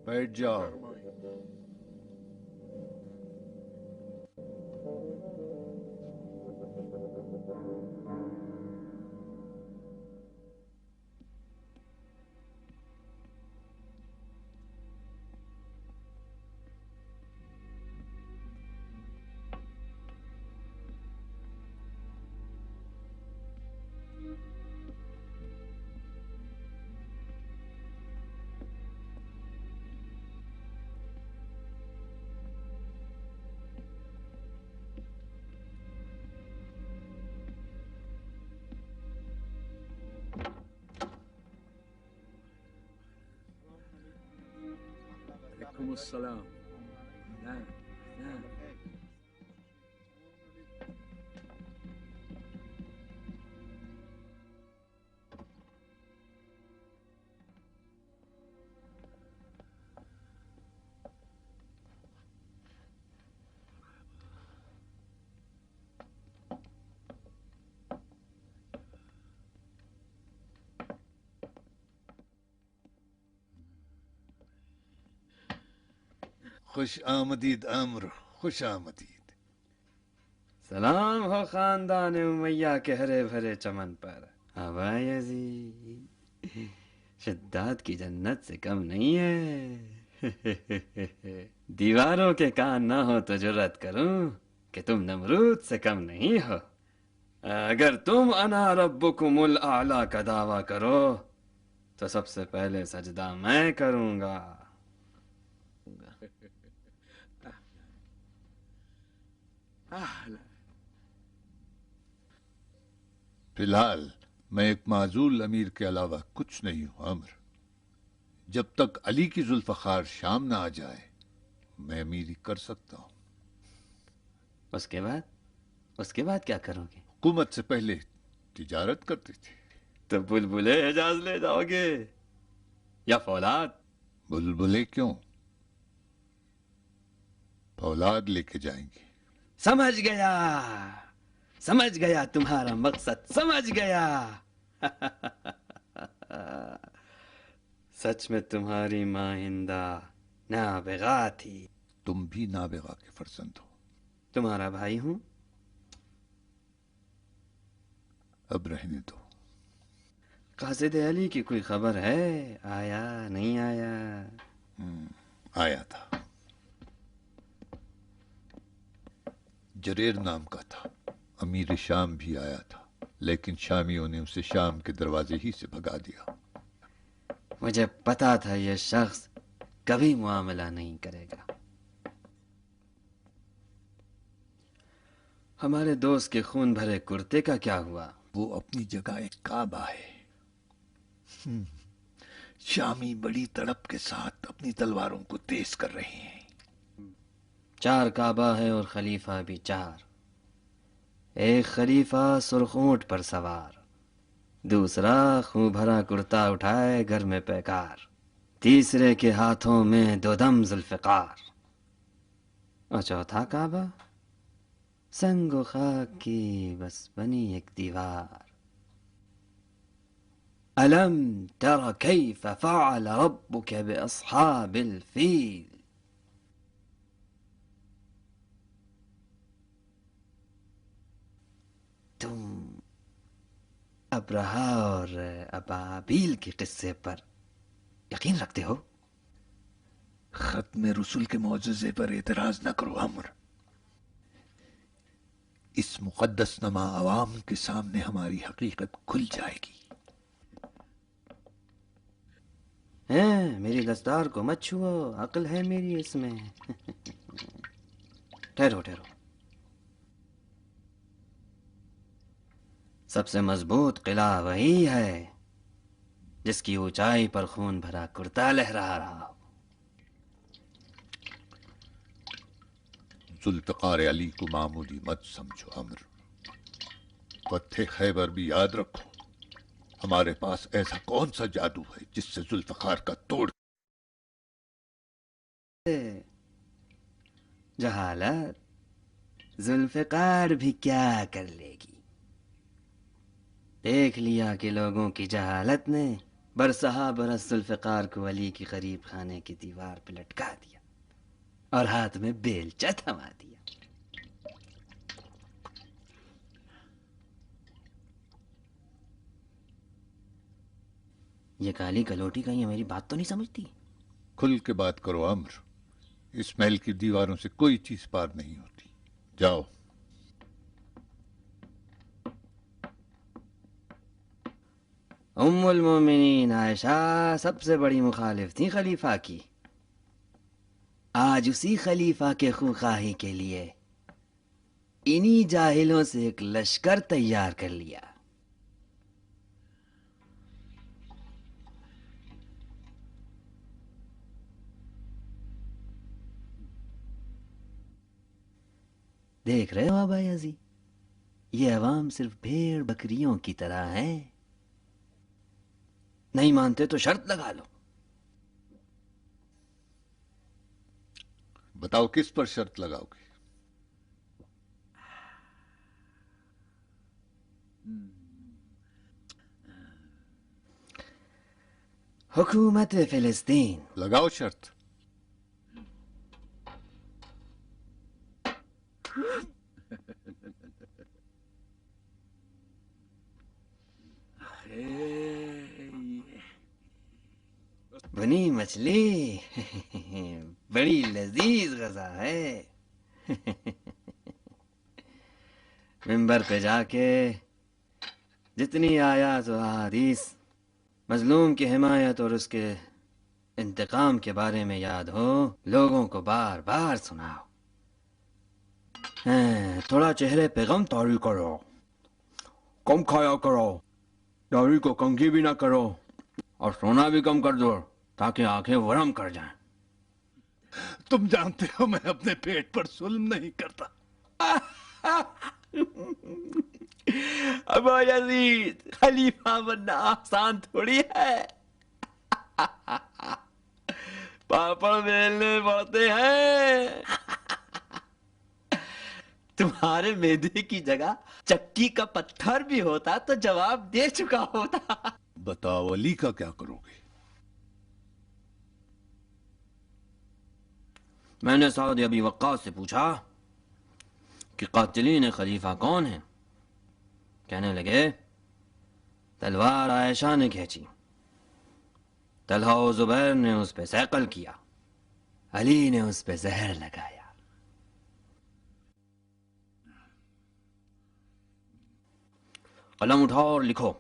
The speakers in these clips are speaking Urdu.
بیٹھ جاؤ. وعلیکم السلام. نعم نعم. خوش آمدید عمرو، خوش آمدید. سلام ہو خاندان امیہ کے ہرے بھرے چمن پر. آبا یزید شداد کی جنت سے کم نہیں ہے. دیواروں کے کان نہ ہو تو جرات کروں کہ تم نمرود سے کم نہیں ہو. اگر تم انا ربکم الاعلی کا دعویٰ کرو تو سب سے پہلے سجدہ میں کروں گا. فی الحال میں ایک معزول امیر کے علاوہ کچھ نہیں ہوں عمرو. جب تک علی کی ذوالفقار شام نہ آ جائے میں امیری کر سکتا ہوں. اس کے بعد کیا کرو گے؟ حکومت سے پہلے تجارت کرتے تھے. تو بلبلے حجاز لے جاؤ گے یا فولاد؟ بلبلے کیوں، فولاد لے کے جائیں گے. سمجھ گیا تمہارا مقصد، سمجھ گیا. سچ میں تمہاری ماں ہندا نابغہ تھی. تم بھی نابغہ کے فرزند ہو. تمہارا بھائی ہوں. اب رہنے دو. قاصد علی کی کوئی خبر ہے؟ آیا نہیں آیا؟ آیا تھا، جریر نام کا تھا. امیر شام بھی آیا تھا لیکن شامیوں نے اسے شام کے دروازے ہی سے بھگا دیا. مجھے پتا تھا یہ شخص کبھی معاملہ نہیں کرے گا. ہمارے دوست کے خون بھرے کرتے کا کیا ہوا؟ وہ اپنی جگہ ایک کعبہ ہے. شامی بڑی تڑپ کے ساتھ اپنی تلواروں کو تیز کر رہے ہیں. 4 کعبہ ہے اور خلیفہ بھی 4. ایک خلیفہ سرخ اونٹ پر سوار، دوسرا خون بھرا کرتا اٹھائے گھر میں پیکار، تیسرے کے ہاتھوں میں 2 دم ذوالفقار، اور چوتھا کعبہ سنگ و خاک کی بس بنی ایک دیوار. الم تر کیف فعل ربک باصحاب الفیل. تم ابرہہ اور ابابیل کے قصے پر یقین رکھتے ہو؟ ختم رسول کے معجزے پر اعتراض نہ کرو عمرو. اس مقدس نما عوام کے سامنے ہماری حقیقت کھل جائے گی. میری دستار کو مت چھوؤ، عقل ہے میری اس میں. ٹھہرو. سب سے مضبوط قلعہ وہی ہے جس کی اونچائی پر خون بھرا کرتا لہرا رہا ہو. ذوالفقار علی کو معمولی مت سمجھو عمرو. فتح خیبر بھی یاد رکھو، ہمارے پاس ایسا کون سا جادو ہے جس سے ذوالفقار کا توڑ؟ جہالت ذوالفقار بھی کیا کر لے گی؟ دیکھ لیا کہ لوگوں کی جہالت نے برسہا برس ذوالفقار کو علی کی غریب خانے کی دیوار پہ لٹکا دیا اور ہاتھ میں بیلچہ تھما دیا۔ یہ کالی کلوٹی کہیں میری بات تو نہیں سمجھتی؟ کھل کے بات کرو عمر، اس محل کی دیواروں سے کوئی چیز پار نہیں ہوتی۔ جاؤ۔ ام المومنین عائشہ سب سے بڑی مخالف تھی خلیفہ کی، آج اسی خلیفہ کے خونخواہی کے لیے انہی جاہلوں سے ایک لشکر تیار کر لیا۔ دیکھ رہے ہو ابا یزید، یہ عوام صرف بھیڑ بکریوں کی طرح ہیں، نہیں مانتے تو شرط لگا لو۔ بتاؤ کس پر شرط لگاؤ گے؟ حکومت فلسطین۔ لگاؤ شرط۔ بنی مچھلی بڑی لذیذ غذا ہے۔ ممبر پہ جا کے جتنی آیات و احادیث مظلوم کی حمایت اور اس کے انتقام کے بارے میں یاد ہو، لوگوں کو بار بار سناؤ۔ تھوڑا چہرے پہ غم طاری کرو، کم کھایا کرو، داڑھی کو کنگھی بھی نہ کرو، اور سونا بھی کم کر دو تاکہ آنکھیں ورم کر جائیں۔ تم جانتے ہو میں اپنے پیٹ پر ظلم نہیں کرتا۔ ابا یزید، خلیفہ بننا آسان تھوڑی ہے، پاپڑ بیلنے پڑتے ہیں۔ تمہارے معدے کی جگہ چکی کا پتھر بھی ہوتا تو جواب دے چکا ہوتا۔ بتاؤ علی کا کیا کرو گے؟ میں نے سعد ابی وقاص سے پوچھا کہ قاتلین خلیفہ کون ہیں؟ کہنے لگے تلوار عائشہ نے کھینچی، طلحہ و زبیر نے اس پہ سیقل کیا، علی نے اس پہ زہر لگایا۔ قلم اٹھاؤ اور لکھو،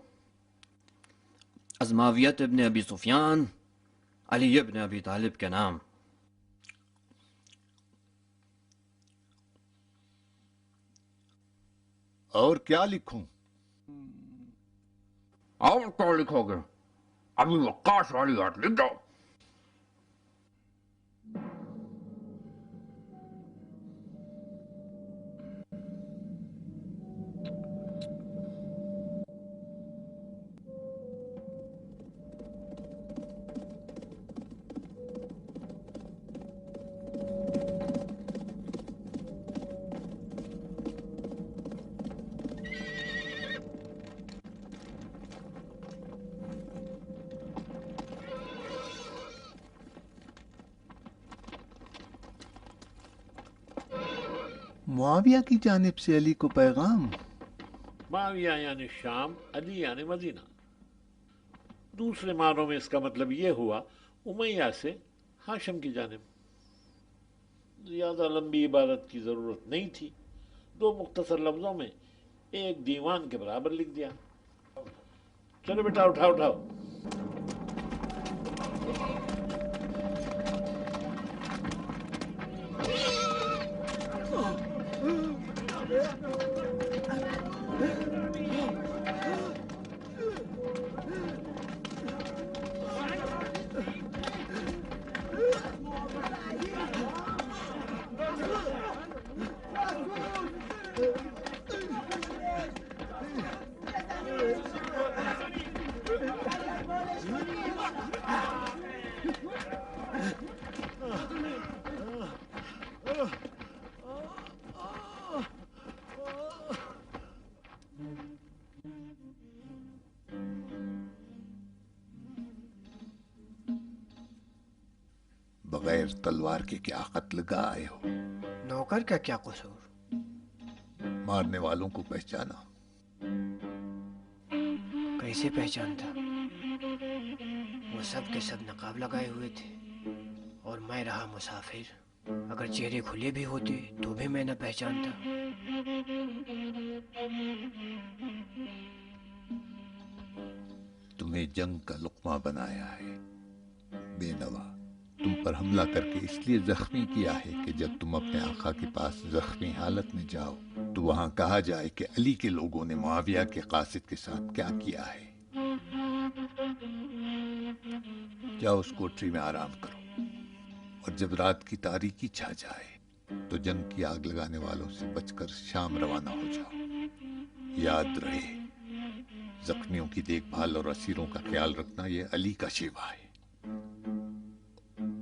از معاویہ ابن ابی سفیان علی ابن ابی طالب کے نام۔ اور کیا لکھوں؟ اور کیا لکھو گے؟ ابھی وقاص والی بات لکھ دو۔ معاویہ کی جانب سے علی کو پیغام۔ معاویہ یعنی شام، علی یعنی مدینہ۔ دوسرے معنوں میں اس کا مطلب یہ ہوا امیہ سے ہاشم کی جانب۔ زیادہ لمبی عبارت کی ضرورت نہیں تھی، دو مختصر لفظوں میں ایک دیوان کے برابر لکھ دیا۔ چلو بیٹا اٹھاؤ اٹھاؤ۔ بغیر تلوار کے کیا قتل گاہ آئے ہو؟ نوکر کا کیا قصور؟ مارنے والوں کو پہچانا؟ کیسے پہچانتا؟ وہ سب کے سب نقاب لگائے ہوئے تھے اور میں رہا مسافر. اگر چہرے کھلے بھی ہوتے تو بھی میں نہ پہچانتا. تمہیں جنگ کا لقمہ بنایا ہے بے نوا. تم پر حملہ کر کے اس لیے زخمی کیا ہے کہ جب تم اپنے آقا کے پاس زخمی حالت میں جاؤ تو وہاں کہا جائے کہ علی کے لوگوں نے معاویہ کے قاصد کے ساتھ کیا کیا ہے. جاؤ اس کوٹری میں آرام کرو، اور جب رات کی تاریکی چھا جائے تو جنگ کی آگ لگانے والوں سے بچ کر شام روانہ ہو جاؤ. یاد رہے، زخمیوں کی دیکھ بھال اور اسیروں کا خیال رکھنا یہ علی کا شیوا ہے.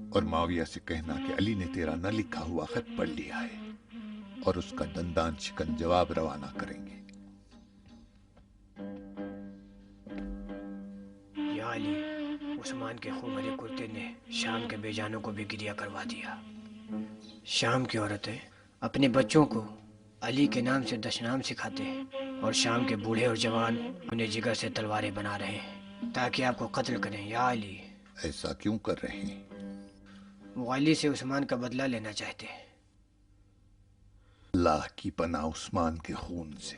اور معاویہ سے کہنا کہ علی نے تیرا نہ لکھا ہوا خط پڑھ لیا ہے اور اس کا دندان شکن جواب روانہ کریں گے. یا علی، عثمان کے خون بھرے کرتے نے شام کے بے جانوں کو بھی گریا کروا دیا. شام کی عورتیں اپنے بچوں کو علی کے نام سے دشنام سکھاتے ہیں، اور شام کے بوڑھے اور جوان انہیں جگر سے تلواریں بنا رہے ہیں تاکہ آپ کو قتل کریں. یا علی، ایسا کیوں کر رہے ہیں؟ وہ علی سے عثمان کا بدلہ لینا چاہتے ہیں. اللہ کی پناہ عثمان کے خون سے.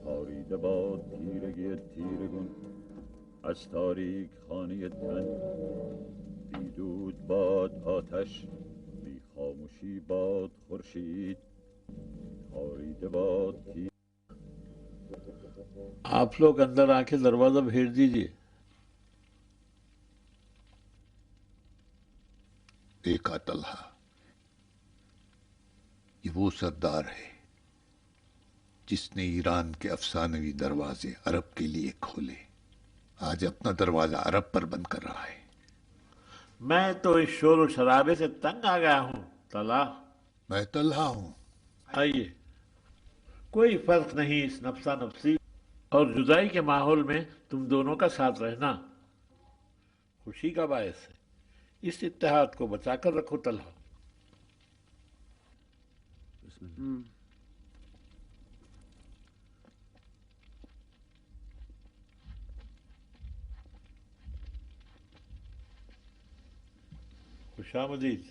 تاریده باد تیرگی تیرگون از تاریک خانه تن، بیدود باد آتش، بی خاموشی باد خورشید. تاریده باد تیر. آپ لوگ اندر آ کے دروازہ بھیج دیجئے. دیکھا طلحہ، یہ وہ سردار ہے جس نے ایران کے افسانوی دروازے عرب کے لیے کھولے. آج اپنا دروازہ عرب پر بند کر رہا ہے. میں تو اس شور و شرابے سے تنگ آ گیا ہوں. طلحہ، میں طلحہ ہوں. آئیے. کوئی فرق نہیں اس نفسا نفسی اور جدائی کے ماحول میں تم دونوں کا ساتھ رہنا خوشی کا باعث ہے. اس اتحاد کو بچا کر رکھو طلحہ. خوش آمدید.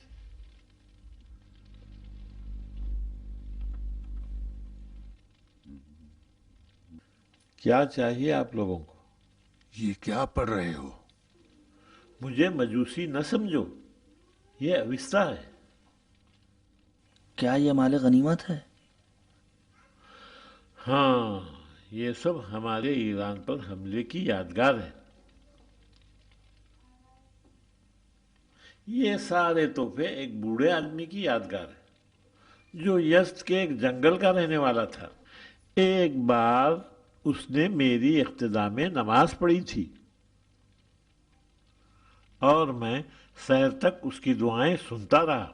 کیا چاہیے آپ لوگوں کو؟ یہ کیا پڑھ رہے ہو؟ مجھے مجوسی نہ سمجھو، یہ اوستہ ہے. کیا یہ مال غنیمت ہے؟ ہاں، یہ سب ہمارے ایران پر حملے کی یادگار ہے. یہ سارے تحفے ایک بوڑھے آدمی کی یادگار ہے جو یزد کے ایک جنگل کا رہنے والا تھا. ایک بار اس نے میری اقتداء میں نماز پڑھی تھی اور میں سحر تک اس کی دعائیں سنتا رہا،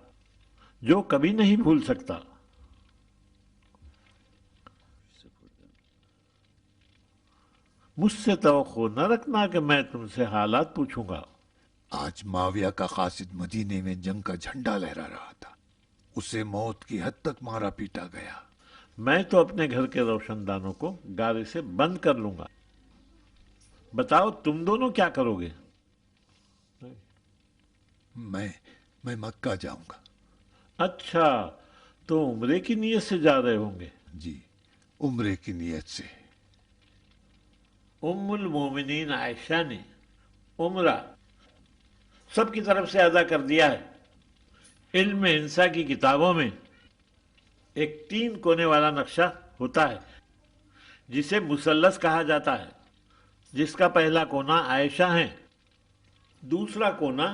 جو کبھی نہیں بھول سکتا. مجھ سے توقع نہ رکھنا کہ میں تم سے حالات پوچھوں گا. آج معاویہ کا قاصد مدینے میں جنگ کا جھنڈا لہرا رہا تھا. اسے موت کی حد تک مارا پیٹا گیا. میں تو اپنے گھر کے روشن دانوں کو گارے سے بند کر لوں گا. بتاؤ تم دونوں کیا کرو گے؟ میں مکہ جاؤں گا. اچھا، تو عمرے کی نیت سے جا رہے ہوں گے؟ جی، عمرے کی نیت سے. ام المومنین عائشہ نے عمرہ سب کی طرف سے ادا کر دیا ہے. علم انسا کی کتابوں میں ایک 3 کونے والا نقشہ ہوتا ہے جسے مثلث کہا جاتا ہے، جس کا پہلا کونا عائشہ ہے، دوسرا کونا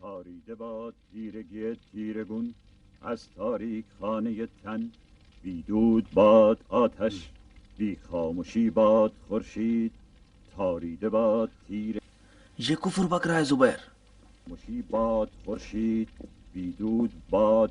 تاریده باد تیرگی تیرگون از تاریک خانه تن بی دود باد آتش بی خاموشی باد خورشید تاریده باد تیر یہ کفر بک رہا ہے زبیر۔ خاموشی باد خورشید بی دود باد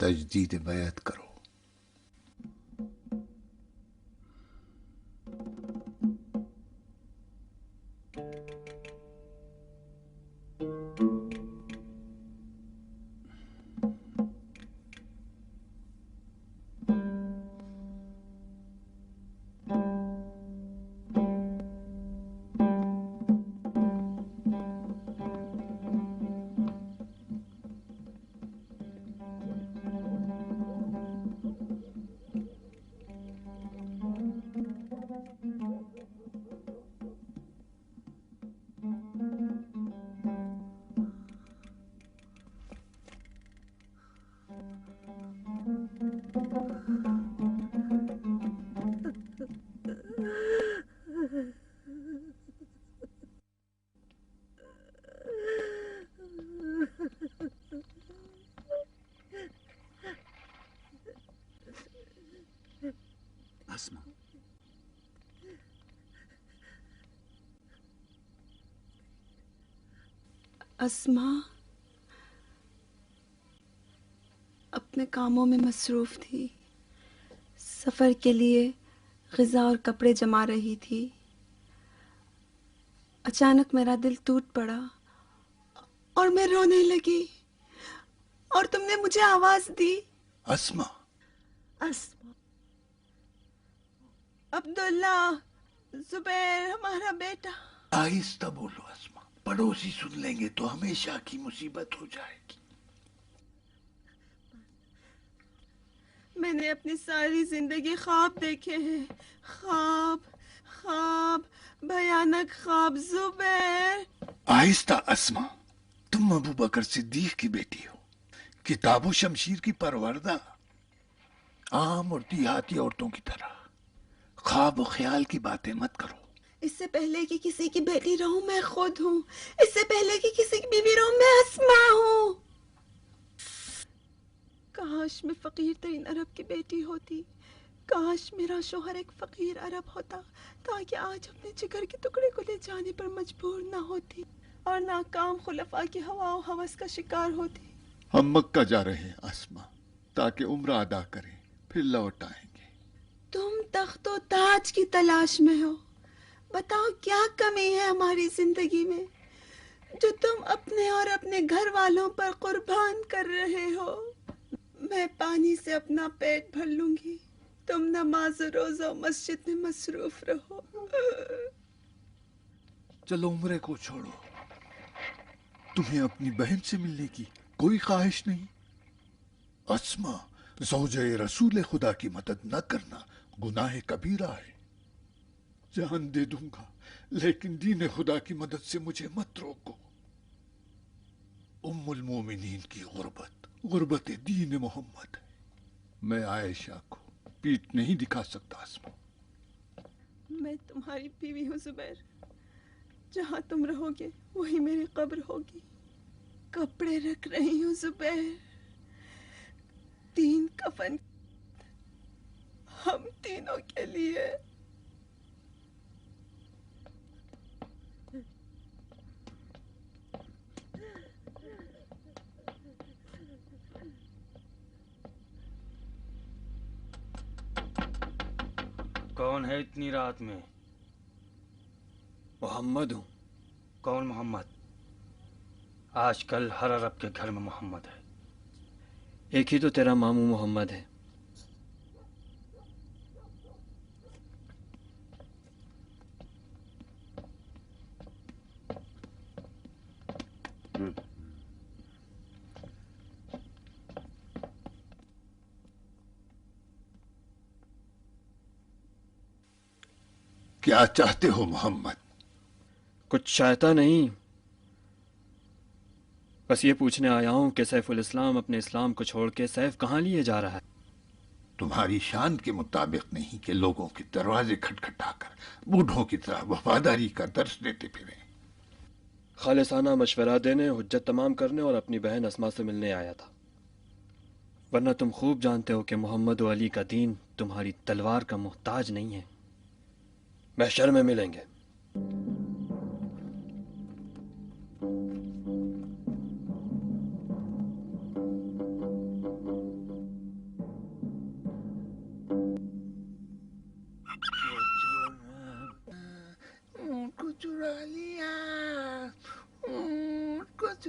تجدید بیعت کرو. اسما، اسما اپنے کاموں میں مصروف تھی. سفر کے لیے غذا اور کپڑے جما رہی تھی. اچانک میرا دل ٹوٹ پڑا اور میں رونے لگی اور تم نے مجھے آواز دی. اسما، اسما، عبداللہ، زبیر ہمارا بیٹا. آہستہ بولو اسما، پڑوسی سن لیں گے تو ہمیشہ کی مصیبت ہو جائے گی. میں نے اپنی ساری زندگی خواب دیکھے ہیں. خواب خواب بھیانک خواب. زبیر. آہستہ اسما، تم ابو بکر صدیق کی بیٹی ہو، کتاب و شمشیر کی پروردہ. عام اور دیہاتی عورتوں کی طرح خواب و خیال کی باتیں مت کرو. اس سے پہلے کہ کسی کی بیٹی رہوں میں خود ہوں. اس سے پہلے کہ کسی کی بیوی رہوں میں اسما ہوں. کاش میں فقیر ترین عرب کی بیٹی ہوتی. کاش میرا شوہر ایک فقیر عرب ہوتا تاکہ آج اپنے جگر کے ٹکڑے کو لے جانے پر مجبور نہ ہوتی اور ناکام خلفاء کی ہوا و ہوس کا شکار ہوتی. ہم مکہ جا رہے ہیں اسما تاکہ عمرہ ادا کریں، پھر لوٹ آئیں گے. تم تخت و تاج کی تلاش میں ہو. بتاؤ کیا کمی ہے ہماری زندگی میں جو تم اپنے اور اپنے گھر والوں پر قربان کر رہے ہو. میں پانی سے اپنا پیٹ بھر لوں گی، تم نماز و روزہ و مسجد میں مصروف رہو. چلو عمرے کو چھوڑو. تمہیں اپنی بہن سے ملنے کی کوئی خواہش نہیں؟ اسما، زوجہ رسول خدا کی مدد نہ کرنا گناہ کبیرہ ہے. جان دے دوں گا لیکن دین خدا کی مدد سے مجھے مت روکو. ام المومنین کی غربت دین محمد ہے. میں عائشہ کو پیٹ نہیں دکھا سکتا اسما. میں تمہاری بیوی ہوں زبیر. جہاں تم رہو گے وہی میری قبر ہوگی. کپڑے رکھ رہی ہوں زبیر. 3 کفن ہم تینوں کے لیے. کون ہے اتنی رات میں؟ محمد ہوں. کون محمد؟ آج کل ہر عرب کے گھر میں محمد ہے. ایک ہی تو تیرا ماموں محمد ہے. کیا چاہتے ہو محمد؟ کچھ چاہتا نہیں، بس یہ پوچھنے آیا ہوں کہ سیف الاسلام اپنے اسلام کو چھوڑ کے سیف کہاں لیے جا رہا ہے؟ تمہاری شان کے مطابق نہیں کہ لوگوں کے دروازے کھٹکھٹا کر بوڑھوں کی طرح وفاداری کا درس دیتے پھریں. خالصانہ مشورہ دینے، حجت تمام کرنے اور اپنی بہن اسما سے ملنے آیا تھا. ورنہ تم خوب جانتے ہو کہ محمد و علی کا دین تمہاری تلوار کا محتاج نہیں ہے. محشر میں ملیں گے.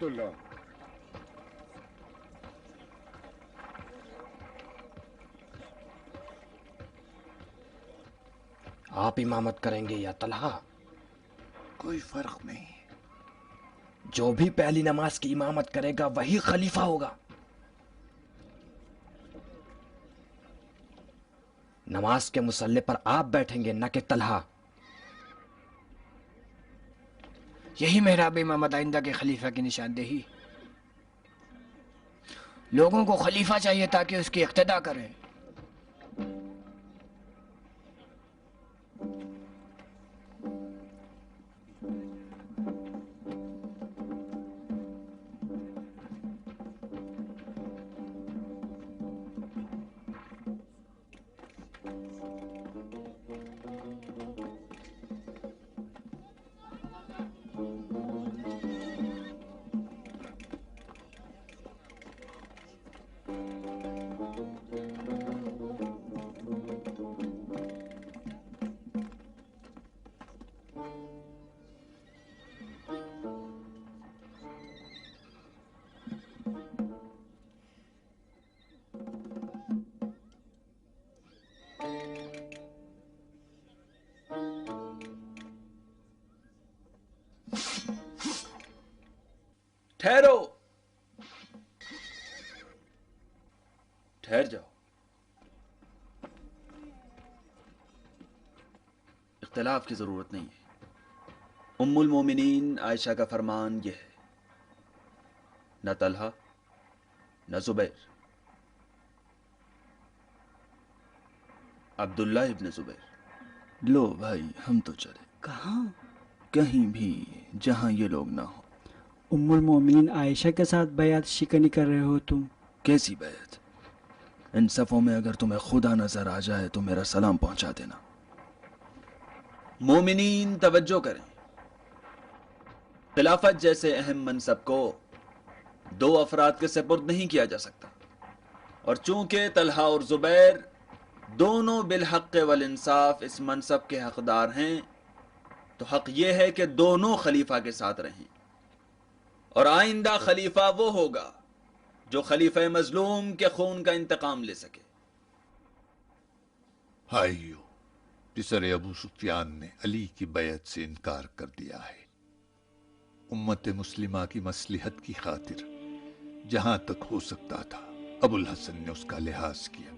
عبداللہ. آپ امامت کریں گے یا طلحہ؟ کوئی فرق نہیں. جو بھی پہلی نماز کی امامت کرے گا وہی خلیفہ ہوگا. نماز کے مصلی پر آپ بیٹھیں گے نہ کہ طلحہ. یہی محراب امامت آئندہ کے خلیفہ کی نشاندہی. لوگوں کو خلیفہ چاہیے تاکہ اس کی اقتدا کریں. ٹھہرو، ٹھہر جاؤ. اختلاف کی ضرورت نہیں ہے. ام المومنین عائشہ کا فرمان یہ ہے، نہ طلحہ نہ زبیر. عبداللہ ابن زبیر. لو بھائی ہم تو چلے. کہاں؟ کہیں بھی جہاں یہ لوگ نہ ہوں. ام المومنین عائشہ کے ساتھ بیعت شکنی کر رہے ہو تم؟ کیسی بیعت؟ ان صفوں میں اگر تمہیں خدا نظر آ جائے تو میرا سلام پہنچا دینا. مومنین توجہ کریں. خلافت جیسے اہم منصب کو دو افراد کے سپرد نہیں کیا جا سکتا، اور چونکہ طلحہ اور زبیر دونوں بالحق والانصاف اس منصب کے حقدار ہیں تو حق یہ ہے کہ دونوں خلیفہ کے ساتھ رہیں. اور آئندہ خلیفہ وہ ہوگا جو خلیفہ مظلوم کے خون کا انتقام لے سکے. بھائیو، پسر ابو سفیان نے علی کی بیعت سے انکار کر دیا ہے. امت مسلمہ کی مصلحت کی خاطر جہاں تک ہو سکتا تھا ابو الحسن نے اس کا لحاظ کیا،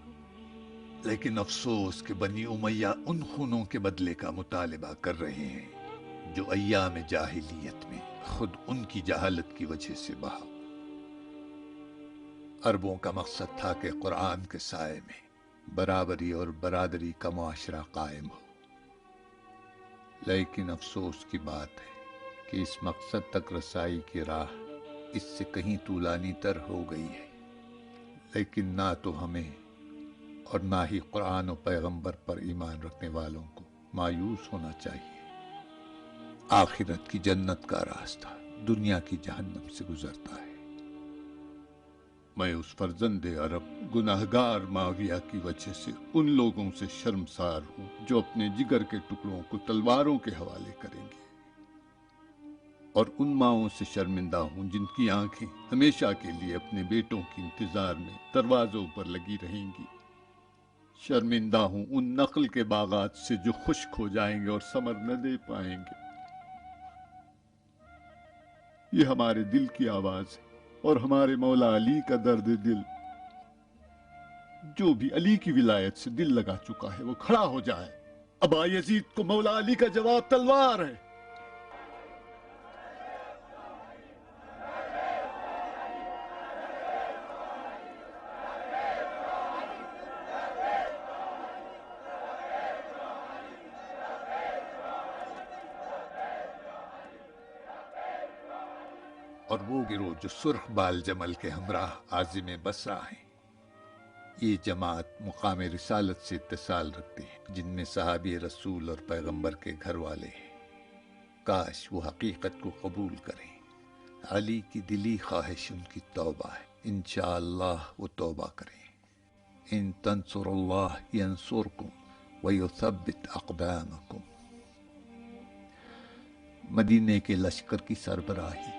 لیکن افسوس کہ بنی امیہ ان خونوں کے بدلے کا مطالبہ کر رہے ہیں جو ایام جاہلیت میں خود ان کی جہالت کی وجہ سے بہا. عربوں کا مقصد تھا کہ قرآن کے سائے میں برابری اور برادری کا معاشرہ قائم ہو، لیکن افسوس کی بات ہے کہ اس مقصد تک رسائی کی راہ اس سے کہیں طولانی تر ہو گئی ہے. لیکن نہ تو ہمیں اور نہ ہی قرآن و پیغمبر پر ایمان رکھنے والوں کو مایوس ہونا چاہیے. آخرت کی جنت کا راستہ دنیا کی جہنم سے گزرتا ہے. میں اس فرزند عرب گناہگار معاویہ کی وجہ سے ان لوگوں سے شرمسار ہوں جو اپنے جگر کے ٹکڑوں کو تلواروں کے حوالے کریں گے، اور ان ماؤں سے شرمندہ ہوں جن کی آنکھیں ہمیشہ کے لیے اپنے بیٹوں کے انتظار میں دروازوں پر لگی رہیں گی. شرمندہ ہوں ان نخل کے باغات سے جو خشک ہو جائیں گے اور ثمر نہ دے پائیں گے. یہ ہمارے دل کی آواز ہے اور ہمارے مولا علی کا درد دل. جو بھی علی کی ولایت سے دل لگا چکا ہے وہ کھڑا ہو جائے. ابا یزید کو مولا علی کا جواب تلوار ہے. اور وہ گروہ جو سرخ بال جمل کے ہمراہ عازم بصرہ ہیں، یہ جماعت مقام رسالت سے اتصال رکھتے ہیں، جن میں صحابی رسول اور پیغمبر کے گھر والے ہیں. کاش وہ حقیقت کو قبول کریں. علی کی دلی خواہش ان کی توبہ ہے. انشاءاللہ وہ توبہ کریں. ان تنصر اللہ ینصرکم ویثبت اقدامکم. مدینے کے لشکر کی سربراہی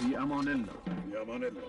في أمان الله. في أمان الله.